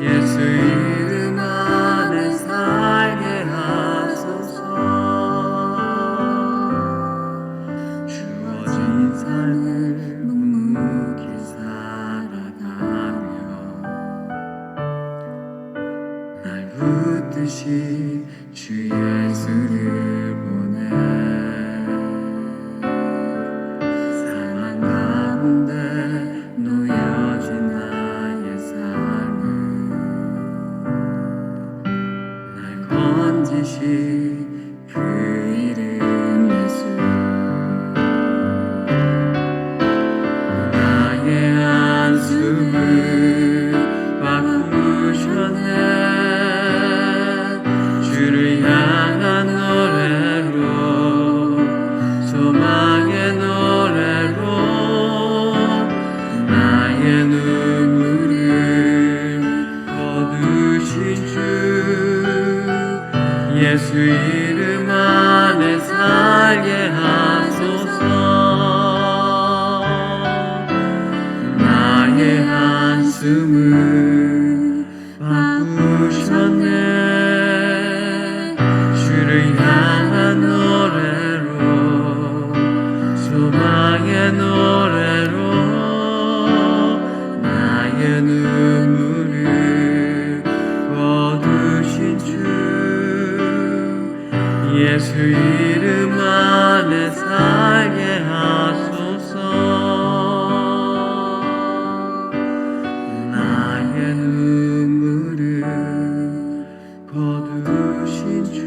예수 이름 안에 살게 하소서. 주어진 삶을 묵묵히 살아가며 날 붙드신 주 예수를 보내. 사망 가운데 놓여진 나의 삶을 날 건지신 그 이름 예수. 나의 안숨을 바꾸셨네. 주를 향한 노래로, 소망의 노래로 나의 눈물을 거두신 주 예수 이름 안에 살게 하소서. 나의 한숨을 바꾸셨네. 주를 향한 노래로, 소망의 노래로 나의 눈물을 거두신 주 예수 이름 안에 살게 하소서. 나의 눈물을 거두신 주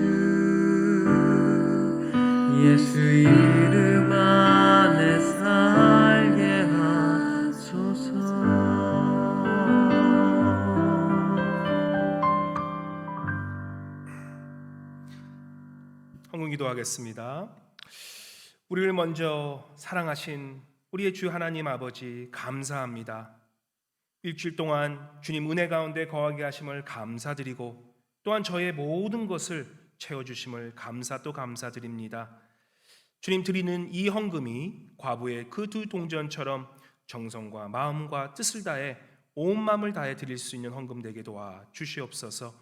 예수 이름 안에 살게 하소서. 헌금 기도하겠습니다. 우리를 먼저 사랑하신 우리의 주 하나님 아버지 감사합니다. 일주일 동안 주님 은혜 가운데 거하게 하심을 감사드리고 또한 저의 모든 것을 채워주심을 감사 또 감사드립니다. 주님 드리는 이 헌금이 과부의 그 두 동전처럼 정성과 마음과 뜻을 다해 온 마음을 다해 드릴 수 있는 헌금 되게 도와 주시옵소서.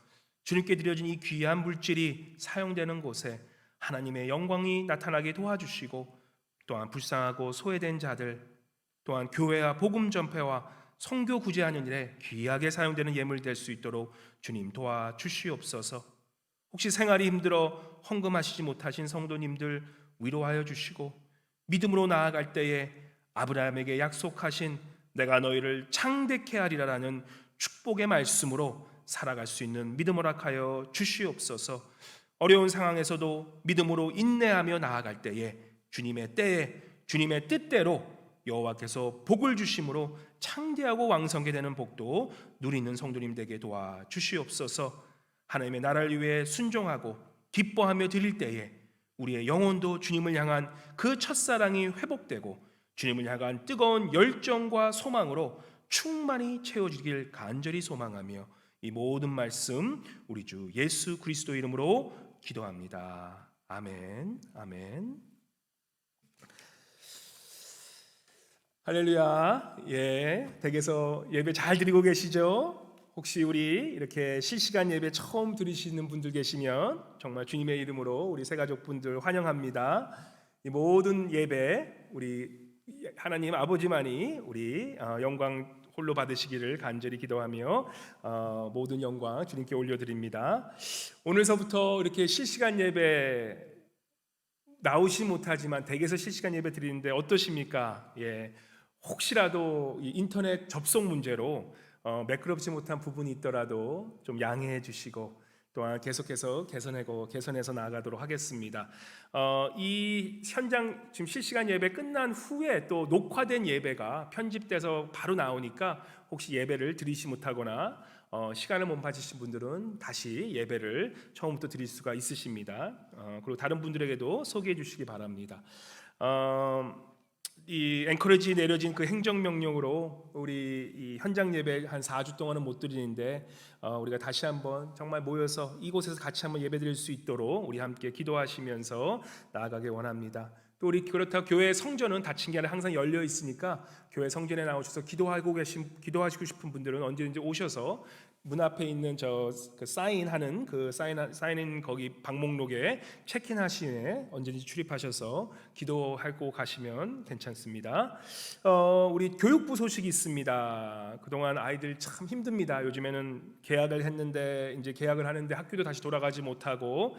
주님께 드려진 이 귀한 물질이 사용되는 곳에 하나님의 영광이 나타나게 도와주시고 또한 불쌍하고 소외된 자들 또한 교회와 복음 전폐와 선교 구제하는 일에 귀하게 사용되는 예물 될 수 있도록 주님 도와주시옵소서. 혹시 생활이 힘들어 헌금하시지 못하신 성도님들 위로하여 주시고 믿음으로 나아갈 때에 아브라함에게 약속하신 내가 너희를 창대케 하리라라는 축복의 말씀으로 살아갈 수 있는 믿음 허락하여 주시옵소서. 어려운 상황에서도 믿음으로 인내하며 나아갈 때에 주님의 때에 주님의 뜻대로 여호와께서 복을 주심으로 창대하고 왕성하게 되는 복도 누리는 성도님 되게 도와주시옵소서. 하나님의 나라를 위해 순종하고 기뻐하며 드릴 때에 우리의 영혼도 주님을 향한 그 첫사랑이 회복되고 주님을 향한 뜨거운 열정과 소망으로 충만히 채워지길 간절히 소망하며 이 모든 말씀 우리 주 예수 그리스도 이름으로 기도합니다. 아멘. 아멘. 할렐루야. 예, 댁에서 예배 잘 드리고 계시죠? 혹시 우리 이렇게 실시간 예배 처음 들으시는 분들 계시면 정말 주님의 이름으로 우리 새가족분들 환영합니다. 이 모든 예배 우리 하나님 아버지만이 우리 영광 홀로 받으시기를 간절히 기도하며 모든 영광 주님께 올려드립니다. 오늘서부터 이렇게 실시간 예배 나오지 못하지만 댁에서 실시간 예배 드리는데 어떠십니까? 예, 혹시라도 이 인터넷 접속 문제로 매끄럽지 못한 부분이 있더라도 좀 양해해 주시고 또한 계속해서 개선해서 나아가도록 하겠습니다. 이 현장 지금 실시간 예배 끝난 후에 또 녹화된 예배가 편집돼서 바로 나오니까 혹시 예배를 드리지 못하거나 시간을 못 받으신 분들은 다시 예배를 처음부터 드릴 수가 있으십니다. 그리고 다른 분들에게도 소개해 주시기 바랍니다. 이 앵커리지 내려진 그 행정명령으로 우리 이 현장 예배 한 4주 동안은 못 드리는데 우리가 다시 한번 정말 모여서 이곳에서 같이 한번 예배드릴 수 있도록 우리 함께 기도하시면서 나아가길 원합니다. 또 우리 그렇다고 교회 성전은 닫힌 게 아니라 항상 열려 있으니까 교회 성전에 나오셔서 기도하시고 싶은 분들은 언제든지 오셔서 문 앞에 있는 그 사인하는 그 사인인 거기 방목록에 체크인하시에 언제든지 출입하셔서 기도하고 가시면 괜찮습니다. 우리 교육부 소식이 있습니다. 그동안 아이들 참 힘듭니다. 요즘에는 개학을 했는데 이제 개학을 하는데 학교도 다시 돌아가지 못하고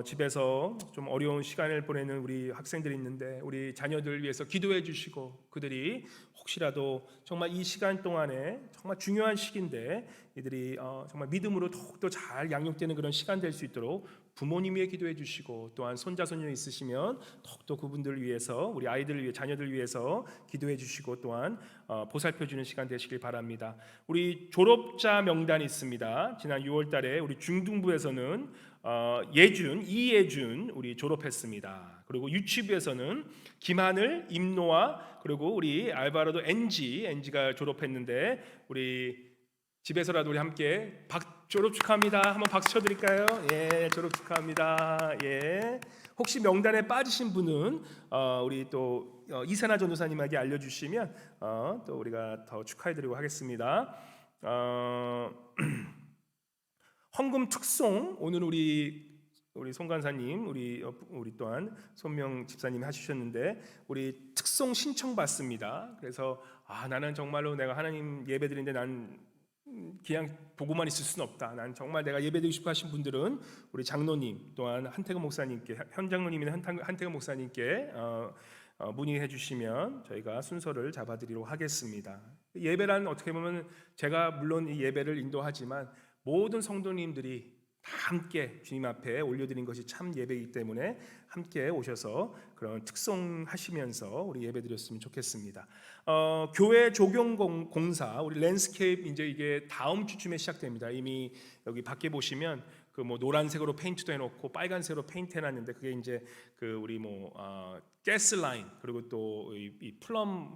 집에서 좀 어려운 시간을 보내는 우리 학생들이 있는데 우리 자녀들 위해서 기도해 주시고 그들이 혹시라도 정말 이 시간 동안에 정말 중요한 시기인데 이들이 정말 믿음으로 더욱더 잘 양육되는 그런 시간 될 수 있도록 부모님 위해 기도해 주시고 또한 손자 손녀 있으시면 더욱더 그분들을 위해서 우리 아이들을 위해 자녀들 위해서 기도해 주시고 또한 보살펴 주는 시간 되시길 바랍니다. 우리 졸업자 명단이 있습니다. 지난 6월 달에 우리 중등부에서는 이예준 우리 졸업했습니다. 그리고 유치부에서는 김하늘, 임노아 그리고 우리 알바라도 엔지가 졸업했는데 우리 집에서라도 우리 함께 졸업 축하합니다. 한번 박수 쳐드릴까요? 예, 졸업 축하합니다. 예. 혹시 명단에 빠지신 분은 우리 또 이세나 전도사님에게 알려주시면 또 우리가 더 축하해드리고 하겠습니다. 헌금 특송 오늘 우리 송간사님 우리 또한 손명 집사님이 해주셨는데 우리 특송 신청 받습니다. 그래서 나는 정말로 내가 하나님 예배드리는데 난 그냥 보고만 있을 수는 없다. 난 정말 내가 예배드리고 싶어 하신 분들은 우리 장로님 또한 한태근 목사님께 현 장로님이나 한태근 목사님께 문의해 주시면 저희가 순서를 잡아드리도록 하겠습니다. 예배란 어떻게 보면 제가 물론 이 예배를 인도하지만 모든 성도님들이 다 함께 주님 앞에 올려드린 것이 참 예배이기 때문에 함께 오셔서 그런 특송하시면서 우리 예배드렸으면 좋겠습니다. 교회 조경공사 우리 랜드스케이프 이제 이게 다음 주쯤에 시작됩니다. 이미 여기 밖에 보시면 그 뭐 노란색으로 페인트도 해놓고 빨간색으로 페인트 해놨는데 그게 이제 그 우리 가스 라인 그리고 또 이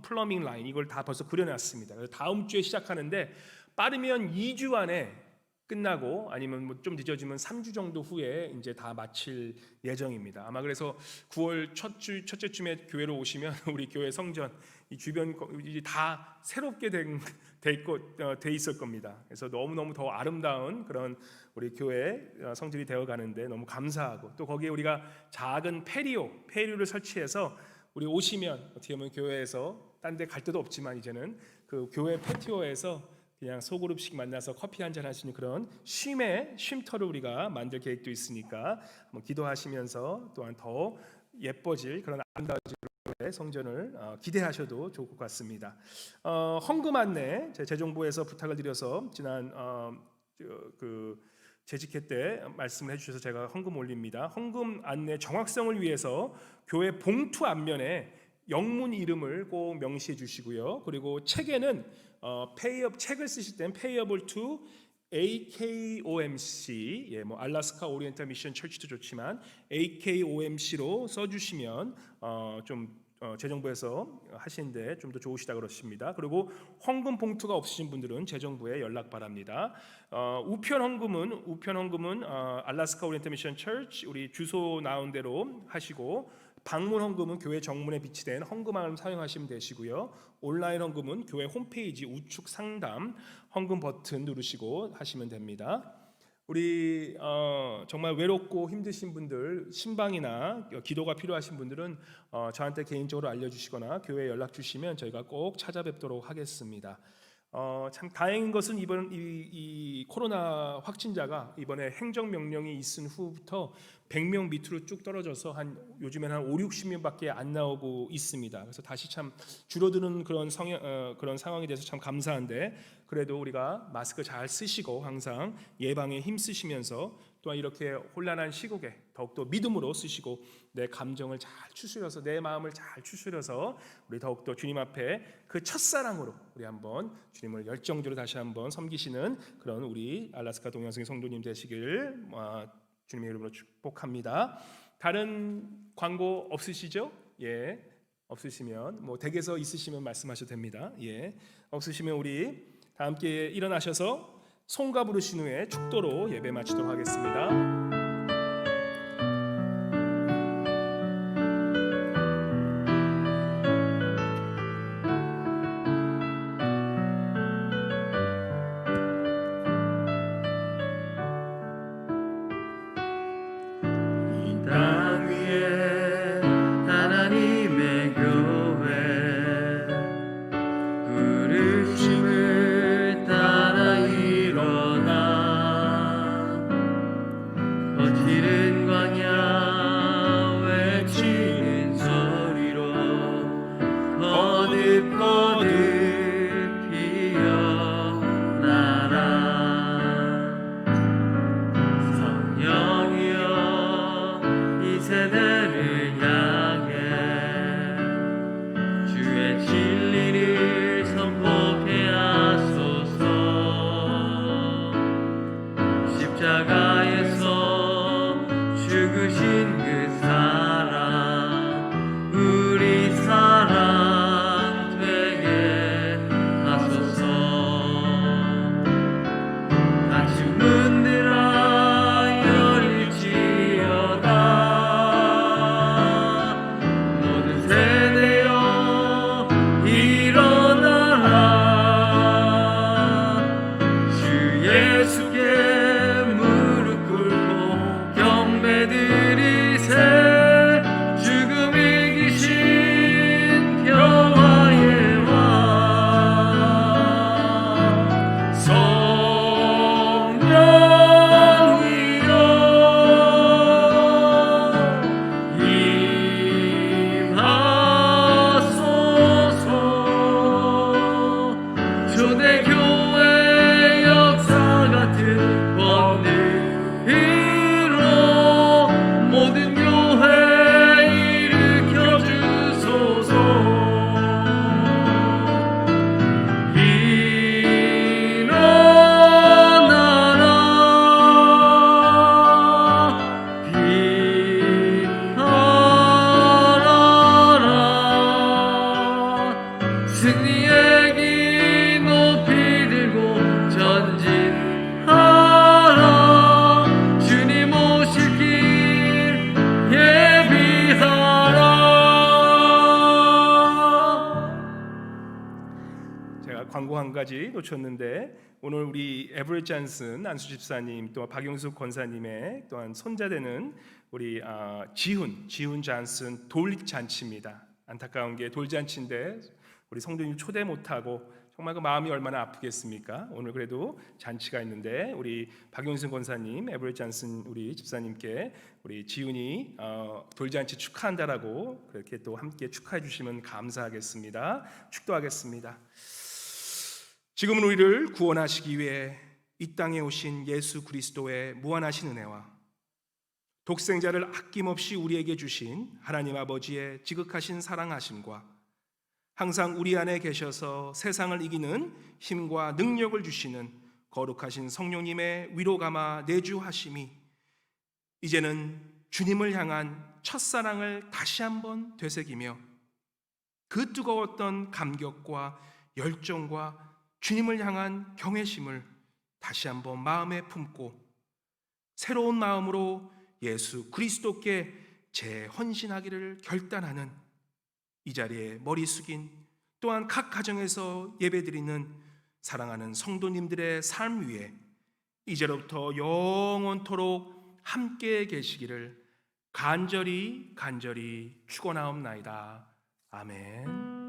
플러밍 라인 이걸 다 벌써 그려놨습니다. 그래서 다음 주에 시작하는데 빠르면 2주 안에 끝나고 아니면 좀 늦어지면 3주 정도 후에 이제 다 마칠 예정입니다. 아마 그래서 9월 첫째쯤에 교회로 오시면 우리 교회 성전 이 주변 이제 다 새롭게 돼 있을 겁니다. 그래서 너무너무 더 아름다운 그런 우리 교회 성전이 되어 가는데 너무 감사하고 또 거기에 우리가 작은 페리오를 설치해서 우리 오시면 어떻게 보면 교회에서 딴 데 갈 데도 없지만 이제는 그 교회 패티오에서 그냥 소그룹씩 만나서 커피 한잔 하시는 그런 쉼터를 우리가 만들 계획도 있으니까 한번 기도하시면서 또한 더 예뻐질 그런 아름다워질 성전을 기대하셔도 좋을 것 같습니다. 헌금 안내 재정부에서 부탁을 드려서 지난 재직회 때 말씀을 해주셔서 제가 헌금 올립니다. 헌금 안내 정확성을 위해서 교회 봉투 앞면에 영문 이름을 꼭 명시해 주시고요. 그리고 책에는 책을 쓰실 때는 payable to AKOMC 알래스카 오리엔탈 미션 철치도 좋지만 AKOMC로 써주시면 좀 재정부에서 하시는데 좀 더 좋으시다 그러십니다. 그리고 헌금 봉투가 없으신 분들은 재정부에 연락 바랍니다. 우편 헌금은 알래스카 오리엔탈 미션 처치 우리 주소 나온 대로 하시고, 방문 헌금은 교회 정문에 비치된 헌금함을 사용하시면 되시고요. 온라인 헌금은 교회 홈페이지 우측 상단 헌금 버튼 누르시고 하시면 됩니다. 우리 정말 외롭고 힘드신 분들, 신방이나 기도가 필요하신 분들은 저한테 개인적으로 알려주시거나 교회에 연락 주시면 저희가 꼭 찾아뵙도록 하겠습니다. 참 다행인 것은 이번 이 코로나 확진자가 이번에 행정명령이 있은 후부터 100명 밑으로 쭉 떨어져서 요즘에는 한 5, 60명밖에 안 나오고 있습니다. 그래서 다시 참 줄어드는 그런 상황에 대해서 참 감사한데, 그래도 우리가 마스크 잘 쓰시고 항상 예방에 힘쓰시면서 또한 이렇게 혼란한 시국에 더욱더 믿음으로 쓰시고 내 감정을 잘 추스려서, 내 마음을 잘 추스려서 우리 더욱더 주님 앞에 그 첫사랑으로 우리 한번 주님을 열정적으로 다시 한번 섬기시는 그런 우리 알래스카 동양성의 성도님 되시길 주님의 이름으로 축복합니다. 다른 광고 없으시죠? 예, 없으시면 댁에서 있으시면 말씀하셔도 됩니다. 예, 없으시면 우리 다 함께 일어나셔서 송가 부르신 후에 축도로 예배 마치도록 하겠습니다. 땅 위에 하나님의 교회 부르심을 따라 일어나 거칠은 광야 외치는 소리로 거듭거듭 피어나라. 성령이여 이 세대를 향해 주의 진리를 선포케 하소서. 십자가에서 죽으신 그 사랑 우리 사랑 되게 하소서. 닫힌 문들아 열릴지어다. 모든 세대여 일어나라. 주 예수께 무릎 꿇고 경배드리세. 죽음 이기신 평화의 왕 성령이여 임하소서. 초대교회 역사 같은 권능으로 모든 교회 일으켜 주소서. 일어나라. 빛나라. 승리의 기 높이 들고 전진하라. 주님 오실 길 예비하라. 제가 광고 한 가지 놓쳤는데, 오늘 우리 에버ett 잔슨 안수 집사님 또 박용숙 권사님의 또한 손자되는 우리 지훈 잔슨 돌잔치입니다. 안타까운 게 돌잔치인데 우리 성도님 초대 못하고 정말 그 마음이 얼마나 아프겠습니까? 오늘 그래도 잔치가 있는데 우리 박용순 권사님, 에버ett 잔슨 우리 집사님께 우리 지훈이 돌잔치 축하한다라고 그렇게 또 함께 축하해 주시면 감사하겠습니다. 축도하겠습니다. 지금은 우리를 구원하시기 위해 이 땅에 오신 예수 그리스도의 무한하신 은혜와 독생자를 아낌없이 우리에게 주신 하나님 아버지의 지극하신 사랑하심과 항상 우리 안에 계셔서 세상을 이기는 힘과 능력을 주시는 거룩하신 성령님의 위로감아 내주하심이 이제는 주님을 향한 첫사랑을 다시 한번 되새기며 그 뜨거웠던 감격과 열정과 주님을 향한 경외심을 다시 한번 마음에 품고 새로운 마음으로 예수 그리스도께 재헌신하기를 결단하는 이 자리에 머리 숙인 또한 각 가정에서 예배드리는 사랑하는 성도님들의 삶 위에 이제로부터 영원토록 함께 계시기를 간절히 축원하옵나이다. 아멘.